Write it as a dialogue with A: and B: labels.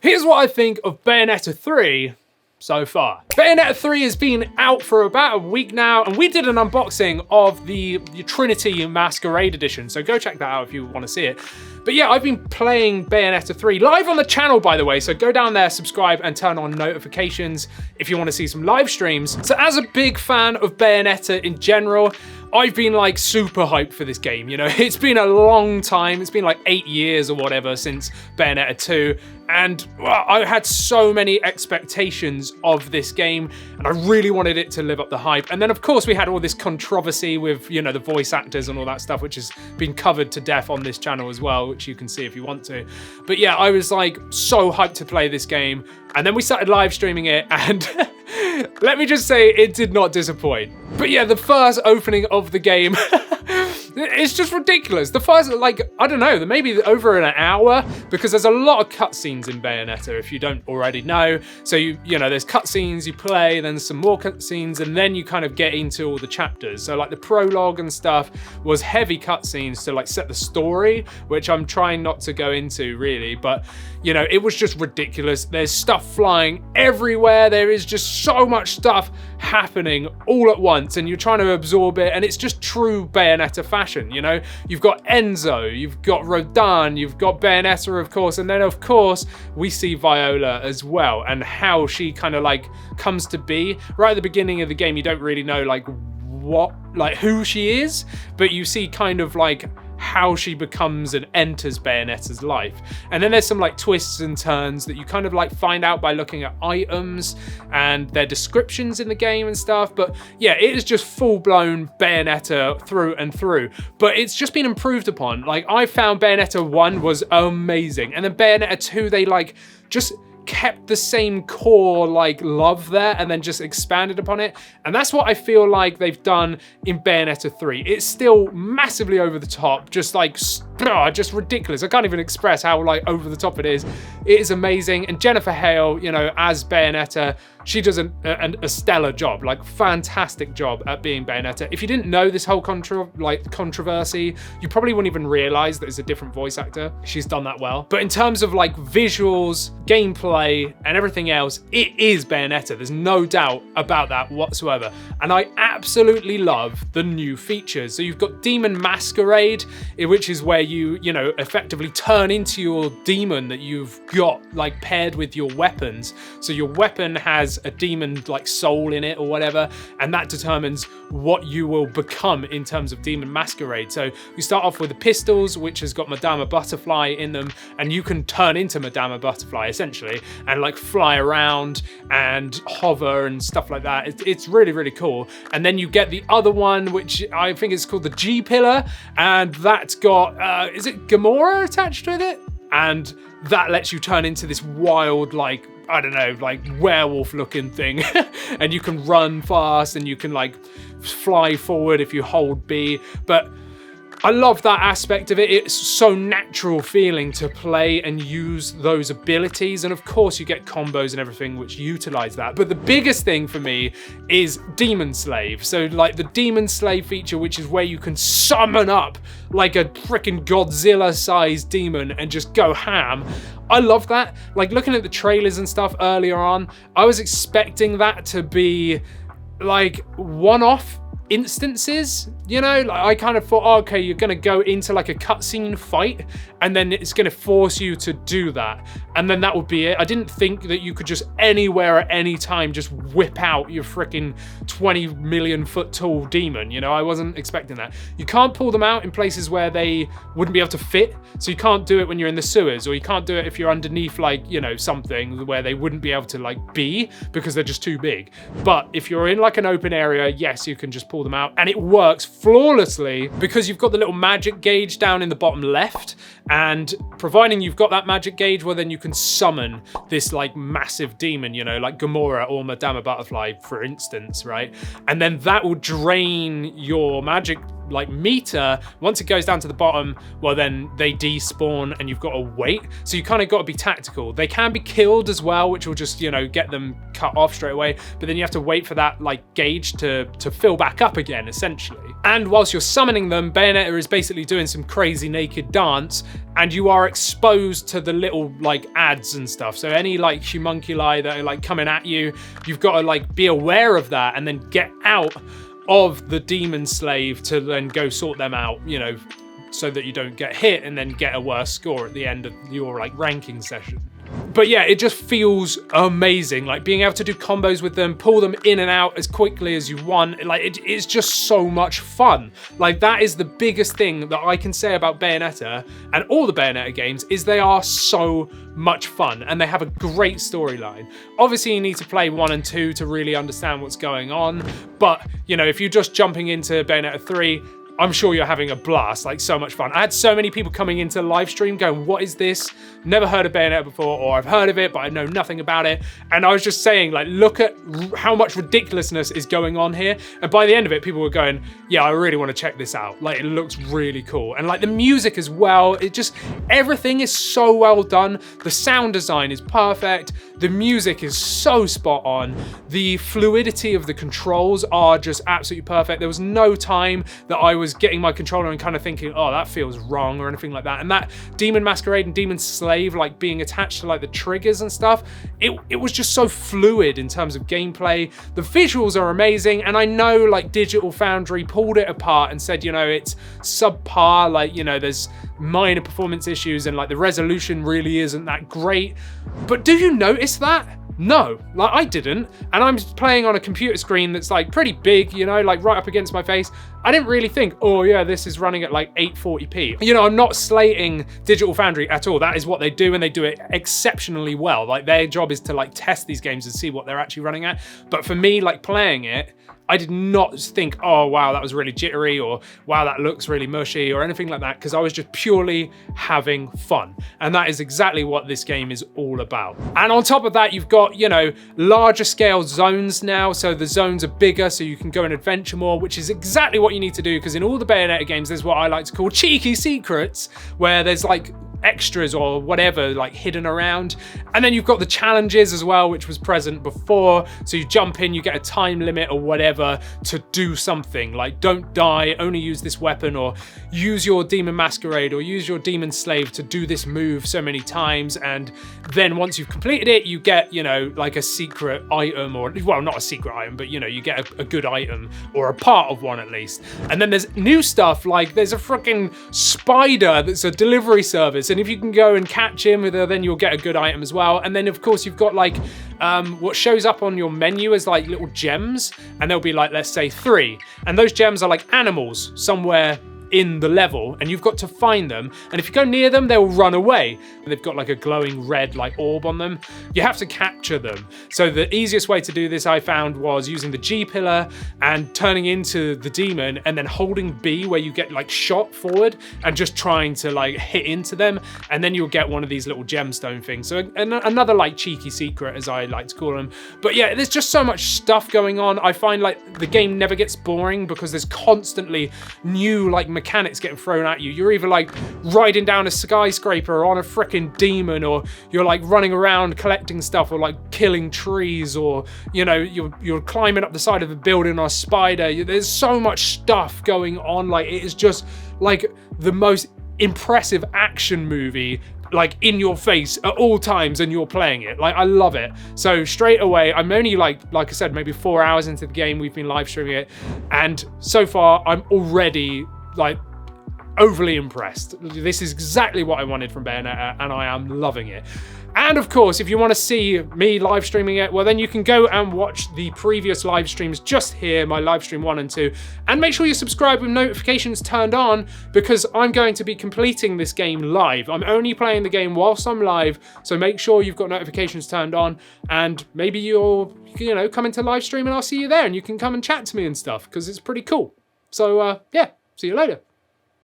A: Here's what I think of Bayonetta 3 so far. Bayonetta 3 has been out for about a week now, and we did an unboxing of the Trinity Masquerade edition, so go check that out if you want to see it. But yeah, I've been playing Bayonetta 3 live on the channel, by the way, so go down there, subscribe, and turn on notifications if you want to see some live streams. So as a big fan of Bayonetta in general, I've been like super hyped for this game, you know? It's been a long time, it's been like 8 years or whatever since Bayonetta 2, and well, I had so many expectations of this game, and I really wanted it to live up the hype. And then of course we had all this controversy with, you know, the voice actors and all that stuff, which has been covered to death on this channel as well, which you can see if you want to. But yeah, I was like so hyped to play this game, and then we started live streaming it, and let me just say, it did not disappoint. But yeah, the first opening of the game, it's just ridiculous. The first, like, I don't know, maybe over an hour, because there's a lot of cutscenes in Bayonetta, if you don't already know. So, you know, there's cutscenes, you play, then some more cutscenes, and then you kind of get into all the chapters. So like the prologue and stuff was heavy cutscenes to like set the story, which I'm trying not to go into really, but you know, it was just ridiculous. There's stuff flying everywhere. There is just so much stuff happening all at once, and you're trying to absorb it, and it's just true Bayonetta fashion, you know? You've got Enzo, you've got Rodan, you've got Bayonetta, of course, and then of course we see Viola as well, and how she kind of like comes to be. Right at the beginning of the game, you don't really know like who she is, but you see kind of like how she becomes and enters Bayonetta's life. And then there's some like twists and turns that you kind of like find out by looking at items and their descriptions in the game and stuff. But yeah, it is just full-blown Bayonetta through and through. But it's just been improved upon. Like, I found Bayonetta 1 was amazing, and then Bayonetta 2, they like just kept the same core like love there and then just expanded upon it, and that's what I feel like they've done in Bayonetta 3. It's still massively over the top, just like just ridiculous. I can't even express how like over the top it is. It is amazing, and Jennifer Hale, you know, as Bayonetta, she does a stellar job, like fantastic job at being Bayonetta. If you didn't know this whole controversy, you probably wouldn't even realize that it's a different voice actor. She's done that well. But in terms of like visuals, gameplay, and everything else, it is Bayonetta. There's no doubt about that whatsoever. And I absolutely love the new features. So you've got Demon Masquerade, which is where you know, effectively turn into your demon that you've got like paired with your weapons. So your weapon has a demon like soul in it or whatever, and that determines what you will become in terms of Demon Masquerade. So you start off with the pistols, which has got Madama Butterfly in them, and you can turn into Madama Butterfly essentially and like fly around and hover and stuff like that. It's really, really cool. And then you get the other one, which I think is called the G Pillar, and that's got is it Gamora attached with it? And that lets you turn into this wild, like, I don't know, like werewolf looking thing. And you can run fast and you can like fly forward if you hold B. But I love that aspect of it. It's so natural feeling to play and use those abilities. And of course you get combos and everything which utilize that. But the biggest thing for me is Demon Slave. So like the Demon Slave feature, which is where you can summon up like a freaking Godzilla sized demon and just go ham. I love that. Like looking at the trailers and stuff earlier on, I was expecting that to be like one-off instances, you know? Like, I kind of thought, oh, okay, you're gonna go into like a cutscene fight and then it's gonna force you to do that, and then that would be it. I didn't think that you could just anywhere at any time just whip out your freaking 20 million foot tall demon, you know? I wasn't expecting that. You can't pull them out in places where they wouldn't be able to fit, so you can't do it when you're in the sewers, or you can't do it if you're underneath like, you know, something where they wouldn't be able to like be because they're just too big. But if you're in like an open area, yes, you can just pull them out, and it works flawlessly because you've got the little magic gauge down in the bottom left, and providing you've got that magic gauge, well then you can summon this like massive demon, you know, like Gamora or Madama Butterfly for instance, right? And then that will drain your magic like meter. Once it goes down to the bottom, well then they despawn and you've got to wait. So you kind of got to be tactical. They can be killed as well, which will just, you know, get them cut off straight away, but then you have to wait for that like gauge to fill back up again essentially. And whilst you're summoning them, Bayonetta is basically doing some crazy naked dance, and you are exposed to the little like ads and stuff. So any like homunculi that are like coming at you, you've got to like be aware of that and then get out of the demon slave to then go sort them out, you know, so that you don't get hit and then get a worse score at the end of your like ranking session. But yeah, it just feels amazing, like being able to do combos with them, pull them in and out as quickly as you want. Like it's just so much fun. Like that is the biggest thing that I can say about Bayonetta and all the Bayonetta games, is they are so much fun and they have a great storyline. Obviously you need to play 1 and 2 to really understand what's going on, but you know, if you're just jumping into Bayonetta 3, I'm sure you're having a blast, like so much fun. I had so many people coming into the live stream going, what is this? Never heard of Bayonetta before, or I've heard of it, but I know nothing about it. And I was just saying, like, look at how much ridiculousness is going on here. And by the end of it, people were going, yeah, I really want to check this out. Like, it looks really cool. And like the music as well, it just, everything is so well done. The sound design is perfect. The music is so spot on. The fluidity of the controls are just absolutely perfect. There was no time that I was getting my controller and kind of thinking, oh, that feels wrong or anything like that. And that Demon Masquerade and Demon Slave, like being attached to like the triggers and stuff, it was just so fluid in terms of gameplay. The visuals are amazing, and I know like Digital Foundry pulled it apart and said, you know, it's subpar, like, you know, there's minor performance issues and like the resolution really isn't that great. But do you notice that? No, like I didn't. And I'm playing on a computer screen that's like pretty big, you know, like right up against my face. I didn't really think, oh yeah, this is running at like 840p. You know, I'm not slating Digital Foundry at all. That is what they do, and they do it exceptionally well. Like their job is to like test these games and see what they're actually running at. But for me, like playing it, I did not think, oh wow, that was really jittery, or wow, that looks really mushy, or anything like that, because I was just purely having fun. And that is exactly what this game is all about. And on top of that, you've got, you know, larger scale zones now. So the zones are bigger, so you can go and adventure more, which is exactly what you need to do, because in all the Bayonetta games, there's what I like to call cheeky secrets, where there's like extras or whatever like hidden around. And then you've got the challenges as well, which was present before. So you jump in, you get a time limit or whatever to do something, like don't die, only use this weapon, or use your Demon Masquerade or use your Demon Slave to do this move so many times. And then once you've completed it, you get, you know, like a secret item, or well, not a secret item, but you know, you get a good item or a part of one at least. And then there's new stuff, like there's a freaking spider that's a delivery service, and if you can go and catch him, then you'll get a good item as well. And then of course you've got like what shows up on your menu as like little gems, and there'll be like, let's say 3, and those gems are like animals somewhere in the level, and you've got to find them, and if you go near them, they'll run away, and they've got like a glowing red like orb on them. You have to capture them. So the easiest way to do this, I found, was using the G pillar and turning into the demon, and then holding B where you get like shot forward and just trying to like hit into them, and then you'll get one of these little gemstone things. So another like cheeky secret, as I like to call them. But yeah, there's just so much stuff going on. I find like the game never gets boring, because there's constantly new like mechanics getting thrown at you. You're either like riding down a skyscraper or on a freaking demon, or you're like running around collecting stuff, or like killing trees, or you know, you're climbing up the side of a building on a spider. There's so much stuff going on. Like it is just like the most impressive action movie, like in your face at all times, and you're playing it. Like I love it. So straight away, I'm only like I said, maybe 4 hours into the game. We've been live streaming it, and so far I'm already like overly impressed. This is exactly what I wanted from Bayonetta, and I am loving it. And of course, if you want to see me live streaming it, well then you can go and watch the previous live streams just here, my live stream 1 and 2, and make sure you subscribe with notifications turned on, because I'm going to be completing this game live. I'm only playing the game whilst I'm live, so make sure you've got notifications turned on, and maybe you'll, you know, come into live stream and I'll see you there, and you can come and chat to me and stuff, because it's pretty cool. So yeah, see you later.